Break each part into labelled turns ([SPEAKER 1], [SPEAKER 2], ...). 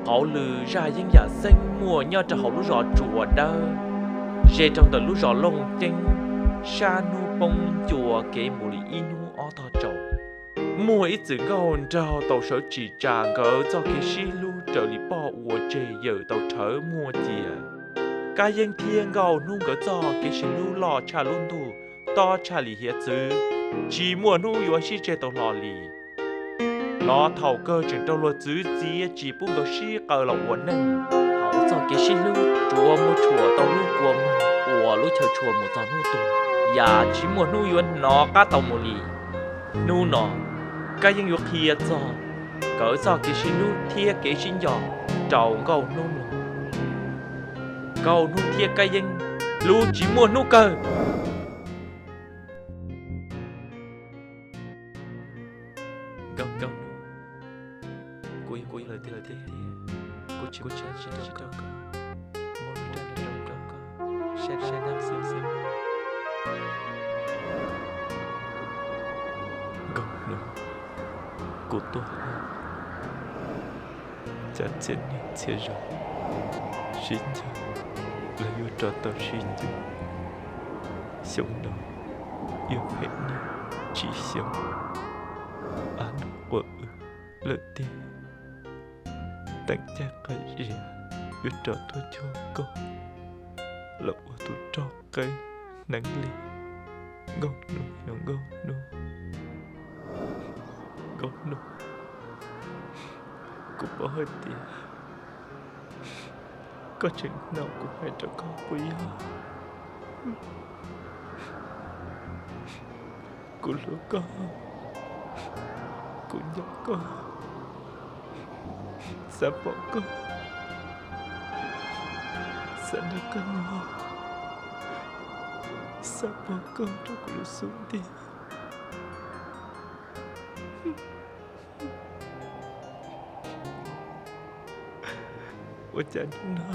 [SPEAKER 1] cậu lừa ra những nhà xanh mùa nhau cho họ lú rõ chùa đơ dễ trong tờ lú rõ lông tinh sa nu bông chùa kể mù lì inu ó thọ trầu mùa ít chữ gòn trao tàu sở chỉ trả gỡ cho cái xí lu trở lì bỏ ua chê giờ tàu thở mùa chìa cái dân thiên gầu nung gỡ cho cái xí lu lò trà luôn tu to trà lì hiết chữ chỉ mùa nu yếu xí chê tàu lò lì lò thầu cơ chừng tàu luật chữ chỉ chỉ bung gỡ xí cờ là uốn nâng hậu cho cái xí lu chùa mua chùa tàu lu của ua lu chờ chùa một giờ nu tu ya chỉ mùa nu yếu nó cá tàu mù lì nu nó cái dân dục hiệt cho cỡ cho cái xin nu thiê cái xin giò trầu cầu nu cầu nu thiê cái dân lu chỉ mua nu cơ cầu cầu cuối lời thế cuối chỉ cầu một lần sẽ nằm sương cầu nu của tôi chả chết nên chết rồi xin chứ là yêu cho tôi xin chứ sống đó yêu hết nên chỉ sống ăn của lợi tiền tặng cha cái gì yêu cho tôi cho cô lộc của tôi cho cây nắng lì ngon nụ cũng bỏ hết tiền có chuyện nào cũng phải cho con quý của lũ con của nhóc con sẽ bỏ con sẽ đưa con nhỏ sẽ bỏ con trong của lũ xuống tiền我讲真话，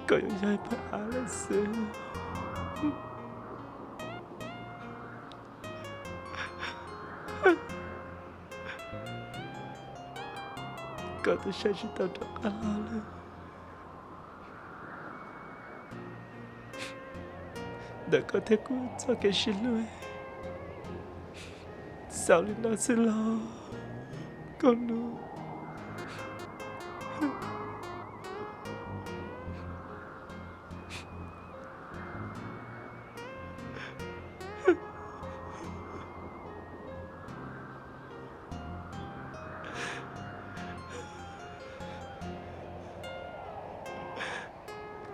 [SPEAKER 1] 我有害怕了死。我都想知道这阿拉了，đã có thể cứu cho cái xin lỗi. Sao lên nó xin lo, con nu.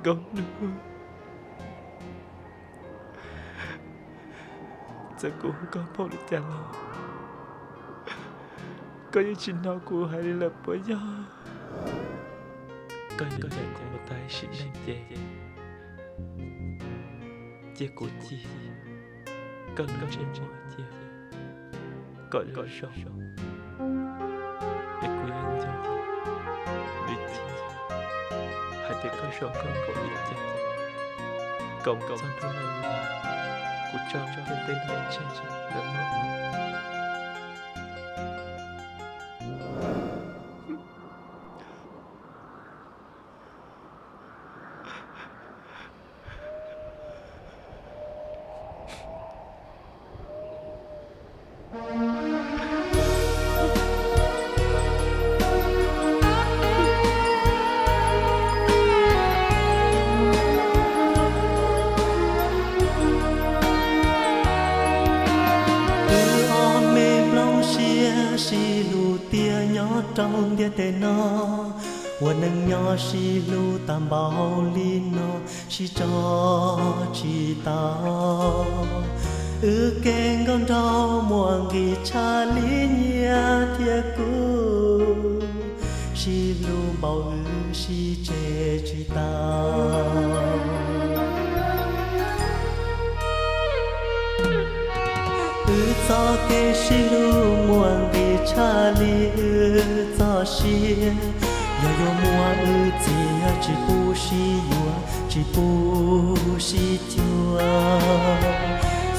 [SPEAKER 1] Con nu. Giờ cô con bao được chàng lo. Có những chuyện nào cô hãy lập với nhau. Có những chuyện cô một tay xin anh chê. Chê cô chi. Cần có chuyện gì chê. Có những sổ. Để cô lên cho. Để chi. Hãy để có sổ con cô đi chê. Cộng cộng sang tôi là của cho cái tên này trên để mơ.
[SPEAKER 2] Trong địa tê nó quần nâng nhỏ xì lu tam bao li nó xì cho chi tao keng con trâu muang ghi cha li nhia thiệt cũ xì lu bao xì chê chi tao cho cái xì lu muang ghi cha li cho xì yo yo mua chia chỉ bu xì yo chỉ bu xì chua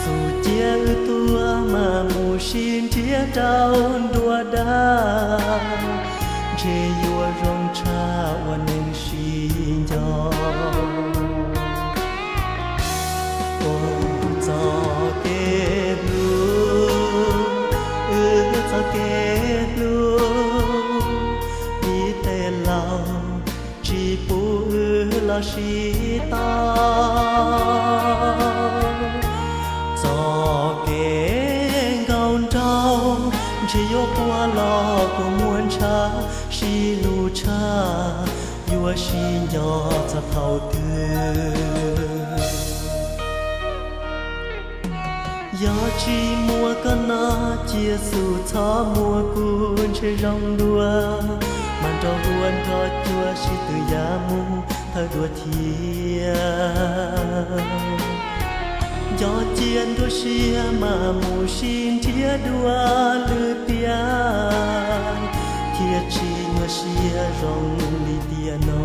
[SPEAKER 2] su chia tua mà mu xin chia trao đua đa bao thương gió chi mùa con nó chia sù thó mùa cuốn chơi rong đua màn trò buồn trò chua chỉ từ giá mu thơ đua thiên gió chiên đua xia mà mù xin chia đua lư tia chia chi nhua xia rong li tia nó